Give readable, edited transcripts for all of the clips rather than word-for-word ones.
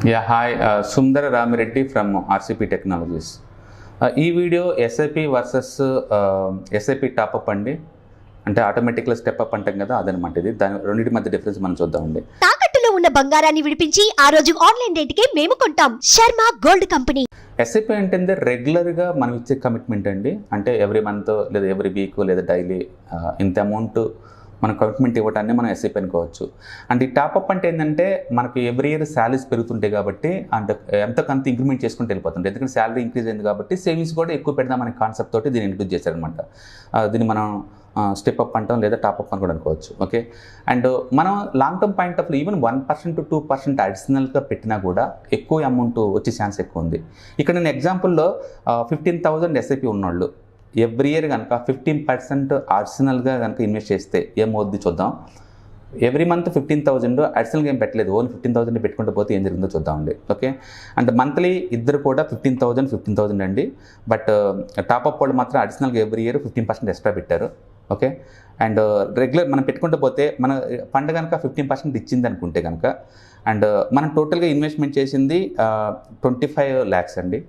Yeah, hi, Sundara Ramireddy from RCP Technologies. ఈ video SIP versus SIP top-up అండి. అంటే ఆటోమేటిక్గా స్టెప్ అప్ అంటాం కదా, అదనమాట. ఇది దాని రెండింటి మధ్య డిఫరెన్స్ మనం చూద్దామండి. తాకట్టులో ఉన్న బంగారాన్ని విడిపించి ఆ రోజు ఆన్లైన్ రేటుకే మేము కొంటాం. Sharma gold company. ఎస్ఐపి అంటే రెగ్యులర్గా మనం ఇచ్చే కమిట్మెంట్ అండి. అంటే ఎవ్రీ మంత్ లేదా ఎవ్రీ వీక్ లేదా డైలీ ఇంత అమౌంట్ మన కమిట్మెంట్ ఇవ్వటాన్ని మనం ఎస్ఐపి అనుకోవచ్చు. అంటే ఈ టాప్అప్ అంటే ఏంటంటే మనకి ఎవ్రీ ఇయర్ శాలరీస్ పెరుగుతుంటాయి కాబట్టి, అంటే ఎంతకంత ఇంక్రిమెంట్ చేసుకుంటూ వెళ్ళిపోతుంటాయి. ఎందుకంటే శాలరీ ఇంక్రీజ్ అయింది కాబట్టి సేవింగ్స్ కూడా ఎక్కువ పెడదామనే కాన్సెప్ట్ తోటి దీన్ని ఇంట్రడ్యూస్ చేశారనమాట. దీన్ని మనం స్టెప్ అప్ అంటాం లేదా టాప్అప్ అని కూడా అనుకోవచ్చు. ఓకే, అండ్ మనం long term point of even 1% to 2% అడిషనల్గా పెట్టినా కూడా ఎక్కువ అమౌంట్ వచ్చే ఛాన్స్ ఎక్కువ ఉంది. ఇక్కడ నేను ఎగ్జాంపుల్లో 15,000 ఎస్ఐపి ఉన్నోళ్ళు ఎవ్రీ ఇయర్ కనుక 15% అడిషనల్గా కనుక ఇన్వెస్ట్ చేస్తే ఏమవుద్ది చూద్దాం. ఎవ్రీ మంత్ 15,000 అడిషనల్గా ఏం పెట్టలేదు, ఓన్లీ 15,000 పెట్టుకుంటూ పోతే ఏం జరిగిందో చూద్దామండి. ఓకే, అంటే మంత్లీ ఇద్దరు కూడా 15,000 అండి. బట్ టాప్అప్ వాళ్ళు మాత్రం అడిషనల్గా ఎవ్రీ ఇయర్ 15% ఎక్స్ట్రా పెట్టారు. ఓకే, అండ్ రెగ్యులర్ మనం పెట్టుకుంటూ పోతే మన ఫండ్ కనుక 15% ఇచ్చింది అనుకుంటే కనుక, అండ్ మనం టోటల్గా ఇన్వెస్ట్మెంట్ చేసింది 25 lakhs అండి.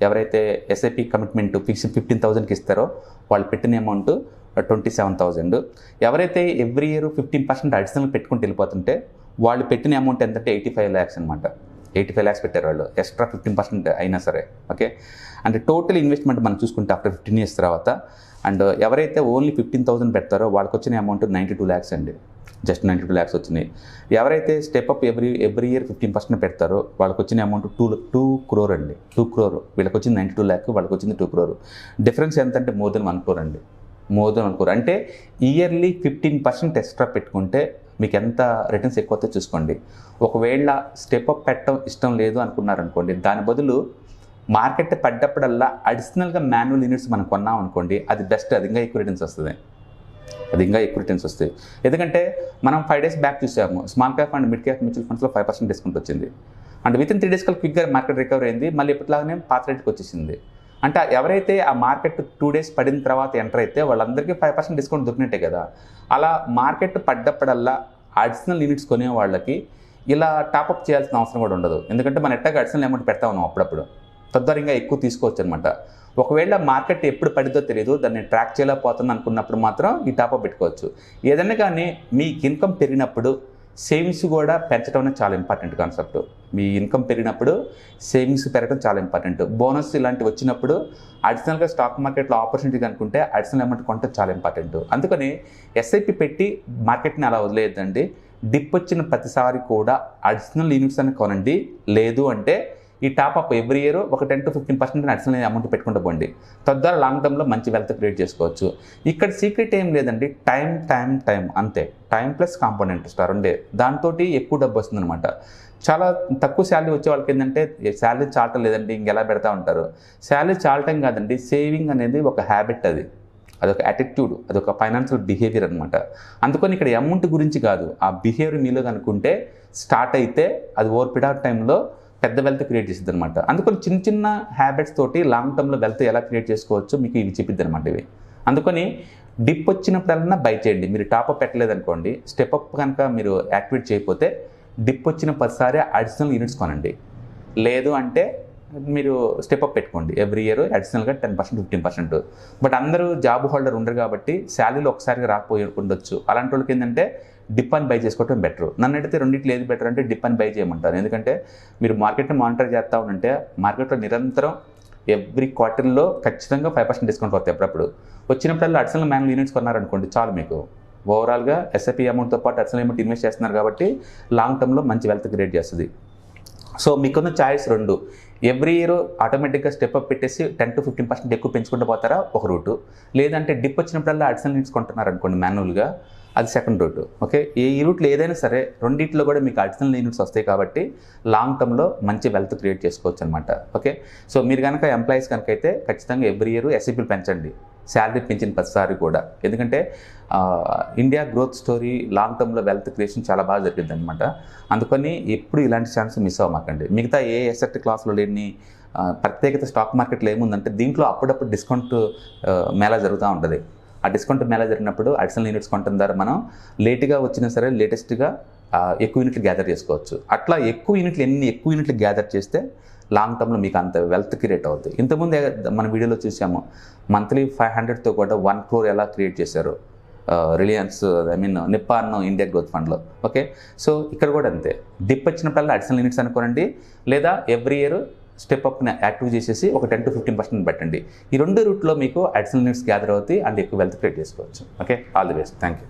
ఎవరైతే ఎస్ఐపి కమిట్మెంట్ ఫిక్స్ 15,000కి ఇస్తారో వాళ్ళు పెట్టిన అమౌంట్ 27,000. ఎవరైతే ఎవ్రీ ఇయర్ 15% అడిషనల్ పెట్టుకుంటూ వెళ్ళిపోతుంటే వాళ్ళు పెట్టిన అమౌంట్ ఎంతంటే 85 lakhs అనమాట. 85 lakhs పెట్టారు వాళ్ళు, ఎక్స్ట్రా 15% అయినా సరే. ఓకే, అంటే టోటల్ ఇన్వెస్ట్మెంట్ మనం చూసుకుంటే ఆఫ్టర్ 15 years తర్వాత, అండ్ ఎవరైతే ఓన్లీ 15,000 పెడతారో వాళ్ళకి వచ్చిన అమౌంట్ 92 lakhs అండి. జస్ట్ 92 lakhs వచ్చినాయి. ఎవరైతే స్టెప్ అప్ ఎవ్రీ ఇయర్ 15% పెడతారో వాళ్ళకి వచ్చిన అమౌంట్ 2 crore అండి. 2 crore వీళ్ళకి వచ్చింది 92 lakh, వాళ్ళకి వచ్చింది 2 crore. డిఫరెన్స్ ఎంత అంటే మోర్ దెన్ 1 crore అండి. మోర్ దెన్ 1 crore అంటే ఇయర్లీ 15% ఎక్స్ట్రా పెట్టుకుంటే మీకు ఎంత రిటర్న్స్ ఎక్కువ వస్తే చూసుకోండి. ఒకవేళ స్టెప్ అప్ పెట్టడం ఇష్టం లేదు అనుకున్నారనుకోండి, దాని బదులు మార్కెట్ పడ్డప్పుడల్లా అడిషనల్గా మాన్యువల్ యూనిట్స్ మనం కొన్నాం అనుకోండి, అది బెస్ట్. అది ఇంకా ఎక్కువ రిటర్న్స్ వస్తుంది. వస్తాయి. ఎందుకంటే మనం 5 days బ్యాక్ చూసాము, small cap and mid cap mutual ఫండ్స్లో 5% డిస్కౌంట్ వచ్చింది. అంటే విత్ ఇన్ 3 days క్విక్గా మార్కెట్ రికవర్ అయింది, మళ్ళీ ఎప్పటిలాగానే పాత రేట్కి వచ్చేసింది. అంటే ఎవరైతే ఆ మార్కెట్ 2 days పడిన తర్వాత ఎంటర్ అయితే వాళ్ళందరికీ 5% డిస్కౌంట్ దొరికినట్టే కదా. అలా మార్కెట్ పడ్డప్పుడల్లా అడిషనల్ యూనిట్స్ కొనే వాళ్ళకి ఇలా టాప్అప్ చేయాల్సిన అవసరం కూడా ఉండదు. ఎందుకంటే మన ఎట్టగా అడిషనల్ అమౌంట్ పెడతా ఉన్నాం అప్పుడప్పుడు, తద్వారా ఇంకా ఎక్కువ తీసుకోవచ్చు అనమాట. ఒకవేళ మార్కెట్ ఎప్పుడు పడిద్దో తెలియదు, దాన్ని ట్రాక్ చేయలేకపోతుంది అనుకున్నప్పుడు మాత్రం ఈ టాప్అప్ పెట్టుకోవచ్చు. ఏదైనా కానీ మీ ఇన్కమ్ పెరిగినప్పుడు సేవింగ్స్ కూడా పెంచడం అనేది చాలా ఇంపార్టెంట్ కాన్సెప్ట్. మీ ఇన్కమ్ పెరిగినప్పుడు సేవింగ్స్ పెరగడం చాలా ఇంపార్టెంట్. బోనస్ ఇలాంటివి వచ్చినప్పుడు అడిషనల్గా స్టాక్ మార్కెట్లో ఆపర్చునిటీ కనుకుంటే అడిషనల్ అమౌంట్ కొంటే చాలా ఇంపార్టెంట్. అందుకని ఎస్ఐపి పెట్టి మార్కెట్ని అలా వదిలేయద్దండి. డిప్ వచ్చిన ప్రతిసారి కూడా అడిషనల్ యూనిట్స్ అని కొనండి. లేదు అంటే ఈ టాప్అప్ ఎవ్రీ ఇయర్ ఒక 10 to 15% అడిషనల్ అమౌంట్ పెట్టుకుంటూ పోండి. తద్వారా లాంగ్ టర్మ్లో మంచి వెల్త్ క్రియేట్ చేసుకోవచ్చు. ఇక్కడ సీక్రెట్ ఏం లేదండి, టైం అంతే. టైం ప్లస్ కాంపోనెంట్ స్టార్ ఉండే దాంతో ఎక్కువ డబ్బు వస్తుందన్నమాట. చాలా తక్కువ శాలరీ వచ్చే వాళ్ళకి ఏంటంటే శాలరీ చాలటం లేదండి, ఇంకెలా పెడతా ఉంటారు. శాలరీ చాలటం కాదండి, సేవింగ్ అనేది ఒక హ్యాబిట్, అదొక యాటిట్యూడ్, అదొక ఫైనాన్షియల్ బిహేవియర్ అనమాట. అందుకని ఇక్కడ అమౌంట్ గురించి కాదు, ఆ బిహేవియర్ మీలో కనుక్కుంటే స్టార్ట్ అయితే అది ఓవర్ పీరియడ్ ఆఫ్ టైంలో పెద్ద వెల్త్ క్రియేట్ చేసిద్ది అనమాట. అందుకని చిన్న హ్యాబిట్స్ తోటి లాంగ్ టర్మ్లో వెల్త్ ఎలా క్రియేట్ చేసుకోవచ్చో మీకు ఇవి చెప్పిద్ది అనమాట ఇవి. అందుకని డిప్ వచ్చినప్పుడల్లా బై చేయండి. మీరు టాప్అప్ పెట్టలేదనుకోండి, స్టెప్ అప్ కనుక మీరు యాక్టివేట్ చేయకపోతే డిప్ వచ్చిన ప్రతిసారి అడిషనల్ యూనిట్స్ కొనండి. లేదు అంటే మీరు స్టెప్ అప్ పెట్టుకోండి ఎవ్రీ ఇయర్ అడిషనల్గా 10% 15%. బట్ అందరూ జాబ్ హోల్డర్ ఉండరు కాబట్టి శాలరీలో ఒకసారిగా రాకపోయి ఉండొచ్చు. అలాంటి వాళ్ళకి ఏంటంటే డిప్ అని బై చేసుకోవడం బెటర్. నన్ను అడిగితే రెండింటిలో ఏది బెటర్ అంటే డిప్ అని బై చేయమంటారు. ఎందుకంటే మీరు మార్కెట్ని మానిటర్ చేస్తూ ఉంటే మార్కెట్లో నిరంతరం ఎవ్రీ క్వార్టర్లో ఖచ్చితంగా 5% డిస్కౌంట్ వస్తాయి. అప్పుడప్పుడు వచ్చినప్పుడల్లా అడిషనల్ మాన్యువల్ యూనిట్స్ కొన్నారనుకోండి చాలు. మీకు ఓవరాల్గా ఎస్ఐపి అమౌంట్తో పాటు అడిషనల్ అమౌంట్ ఇన్వెస్ట్ చేస్తున్నారు కాబట్టి లాంగ్ టర్మ్లో మంచి వెల్త్ క్రియేట్ చేస్తుంది. సో మీకున్న ఛాయిస్ రెండు. ఎవ్రీ ఇయర్ ఆటోమేటిక్గా స్టెప్ అప్ పెట్టేసి 10 to 15% ఎక్కువ పెంచుకుంటూ పోతారా, ఒక రూటు. లేదంటే డిప్ వచ్చినప్పుడల్లా అడిషనల్ యూనిట్స్ కొంటున్నారు అనుకోండి మాన్యువల్గా, అది సెకండ్ రూట్. ఓకే, ఈ రూట్లో ఏదైనా సరే రెండింటిలో కూడా మీకు అడిషనల్ యూనిట్స్ వస్తాయి కాబట్టి లాంగ్ టర్మ్లో మంచి వెల్త్ క్రియేట్ చేసుకోవచ్చు అనమాట. ఓకే, సో మీరు కనుక ఎంప్లాయీస్ కనుక అయితే ఖచ్చితంగా ఎవ్రీ ఇయర్ ఎస్ఐపీలు పెంచండి, శాలరీ పెంచిన ప్రతిసారి కూడా. ఎందుకంటే ఇండియా గ్రోత్ స్టోరీ లాంగ్ టర్మ్లో వెల్త్ క్రియేషన్ చాలా బాగా జరిగింది అనమాట. అందుకని ఎప్పుడు ఇలాంటి ఛాన్స్ మిస్ అవ్వమాకండి. మిగతా ఏ ఎసెట్ క్లాస్లో లేని ప్రత్యేకత స్టాక్ మార్కెట్లో ఏముందంటే దీంట్లో అప్పుడప్పుడు డిస్కౌంట్ మేళా జరుగుతూ ఉంటుంది. ఆ డిస్కౌంట్ మేళా జరిగినప్పుడు అడిషనల్ యూనిట్స్ కొనడం ద్వారా మనం లేట్గా వచ్చినా సరే లేటెస్ట్గా ఎక్కువ యూనిట్లు గ్యాదర్ చేసుకోవచ్చు. అట్లా ఎక్కువ యూనిట్లు గ్యాదర్ చేస్తే లాంగ్ టర్మ్లో మీకు అంత వెల్త్ క్రియేట్ అవుతుంది. ఇంతకుముందు మన వీడియోలో చూసాము మంత్లీ 500తో కూడా 1 crore ఎలా క్రియేట్ చేశారు రిలయన్స్ నిప్పాన్ ఇండియా గ్రోత్ ఫండ్లో. ఓకే, సో ఇక్కడ కూడా అంతే, డిప్ వచ్చినప్పుడల్లా అడిషనల్ యూనిట్స్ అనుకోనండి, లేదా ఎవ్రీ ఇయర్ స్టెప్ అప్ని యాక్టివ్ చేసేసి ఒక 10 to 15% పెట్టండి. ఈ 2 రూట్లో మీకు అడిషనల్ యూనిట్స్ గ్యాదర్ అవుతాయి అండ్ ఎక్కువ వెల్త్ క్రియేట్ చేసుకోవచ్చు. Okay, all the best, thank you.